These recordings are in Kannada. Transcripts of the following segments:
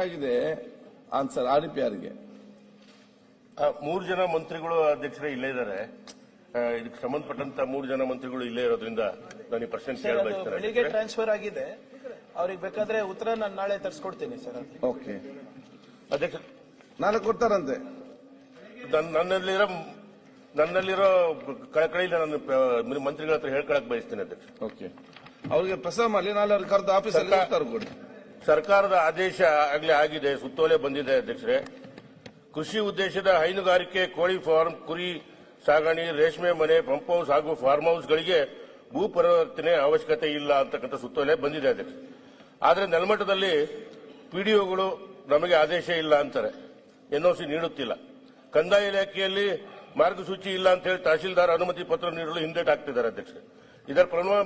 ಆಗಿದೆ ಆನ್ಸರ್ RDPRಗೆ 3 ಜನ ಮಂತ್ರಿಗಳು ಅಧ್ಯಕ್ಷರೇ ಇಲ್ಲೇ ಇದ್ದಾರೆ. ಇದಕ್ಕೆ ಸಂಬಂಧಪಟ್ಟಂತ 3 ಜನ ಮಂತ್ರಿಗಳು ಇಲ್ಲೇ ಇರೋದ್ರಿಂದ ನಾನು ಈ ಪ್ರಶ್ನೆ ಕೇಳಬಯಸ್ತೇನೆ. ಬೆಳಿಗ್ಗೆ ಟ್ರಾನ್ಸ್ಫರ್ ಆಗಿದೆ, ಅವ್ರಿಗೆ ಬೇಕಾದ್ರೆ ಉತ್ತರ ನಾನು ನಾಳೆ ತರಿಸ್ಕೊಡ್ತೀನಿ ಸರ್. ಓಕೆ ಅಧ್ಯಕ್ಷ ನಾಳೆ ಕೊಡ್ತಾರಂತೆ. ನನ್ನಲ್ಲಿರೋ ಕಳಕಳಿಯಿಂದ ನಾನು ಮಂತ್ರಿಗಳ ಹತ್ರ ಹೇಳ್ಕೊಳಕ್ ಬಯಸ್ತೇನೆ ಅಧ್ಯಕ್ಷ. ಓಕೆ, ಅವ್ರಿಗೆ ಪ್ರಸಾರ ಮಾಡಲಿ, ನಾಳೆ ಅವ್ರಿಗೆ ಕರೆದು ಆಫೀಸಲ್ಲಿ ಉತ್ತರ ಕೊಡಿ. ಸರ್ಕಾರದ ಆದೇಶ ಆಗಲೇ ಆಗಿದೆ, ಸುತ್ತೋಲೆ ಬಂದಿದೆ ಅಧ್ಯಕ್ಷರೇ. ಕೃಷಿ ಉದ್ದೇಶದ ಹೈನುಗಾರಿಕೆ, ಕೋಳಿ ಫಾರ್ಮ್, ಕುರಿ ಸಾಗಣೆ, ರೇಷ್ಮೆ ಮನೆ, ಪಂಪ್ ಹೌಸ್ ಹಾಗೂ ಫಾರ್ಮ್ ಹೌಸ್ಗಳಿಗೆ ಭೂ ಪರಿವರ್ತನೆ ಅವಶ್ಯಕತೆ ಇಲ್ಲ ಅಂತಕ್ಕಂಥ ಸುತ್ತೋಲೆ ಬಂದಿದೆ ಅಧ್ಯಕ್ಷ. ಆದರೆ ನೆಲಮಟ್ಟದಲ್ಲಿ ಪಿಡಿಒಗಳು ನಮಗೆ ಆದೇಶ ಇಲ್ಲ ಅಂತಾರೆ, NOC ನೀಡುತ್ತಿಲ್ಲ. ಕಂದಾಯ ಇಲಾಖೆಯಲ್ಲಿ ಮಾರ್ಗಸೂಚಿ ಇಲ್ಲ ಅಂತ ಹೇಳಿ ತಹಶೀಲ್ದಾರ್ ಅನುಮತಿ ಪತ್ರ ನೀಡಲು ಹಿಂದೇಟಾಗ್ತಿದ್ದಾರೆ ಅಧ್ಯಕ್ಷ. ಇದರ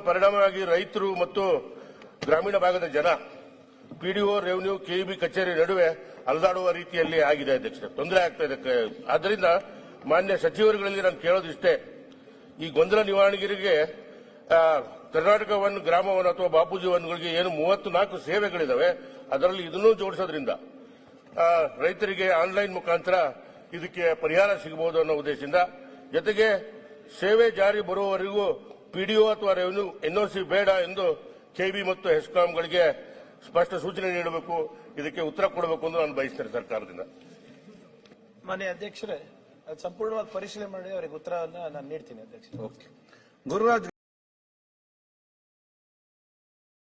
ಪರಿಣಾಮವಾಗಿ ರೈತರು ಮತ್ತು ಗ್ರಾಮೀಣ ಭಾಗದ ಜನ ಪಿಡಿಒ, ರೆವಿನ್ಯೂ, KEB ಕಚೇರಿ ನಡುವೆ ಅಲೆದಾಡುವ ರೀತಿಯಲ್ಲಿ ಆಗಿದೆ ಅಧ್ಯಕ್ಷ, ತೊಂದರೆ ಆಗ್ತಾ ಇದೆ. ಆದ್ದರಿಂದ ಮಾನ್ಯ ಸಚಿವರುಗಳಲ್ಲಿ ನಾನು ಕೇಳೋದಿಷ್ಟೇ, ಈ ಗೊಂದಲ ನಿವಾರಣೆಗೆ ಕರ್ನಾಟಕ ವನ್, ಗ್ರಾಮ ವನ್ ಅಥವಾ ಬಾಪೂಜಿ ವನ್ಗಳಿಗೆ ಏನು 34 ಸೇವೆಗಳಿದಾವೆ, ಅದರಲ್ಲಿ ಇದನ್ನೂ ಜೋಡಿಸೋದ್ರಿಂದ ರೈತರಿಗೆ ಆನ್ಲೈನ್ ಮುಖಾಂತರ ಇದಕ್ಕೆ ಪರಿಹಾರ ಸಿಗಬಹುದು ಅನ್ನೋ ಉದ್ದೇಶದಿಂದ, ಜೊತೆಗೆ ಸೇವೆ ಜಾರಿ ಬರುವವರೆಗೂ ಪಿಡಿಒ ಅಥವಾ ರೆವಿನ್ಯೂ NOC ಬೇಡ ಎಂದು KEB ಮತ್ತು ಹೆಸ್ಕಾಂಗಳಿಗೆ ಸ್ಪಷ್ಟ ಸೂಚನೆ ನೀಡಬೇಕು, ಇದಕ್ಕೆ ಉತ್ತರ ಕೊಡಬೇಕು ಎಂದು ನಾನು ಬಯಸ್ತೇನೆ ಸರ್ಕಾರದಿಂದ. ಮಾನ್ಯ ಅಧ್ಯಕ್ಷರೇ, ಸಂಪೂರ್ಣವಾಗಿ ಪರಿಶೀಲನೆ ಮಾಡಿ ಅವರಿಗೆ ಉತ್ತರವನ್ನು ನಾನು ನೀಡ್ತೀನಿ ಅಧ್ಯಕ್ಷ. ಓಕೆ, ಗುರುರಾಜ್.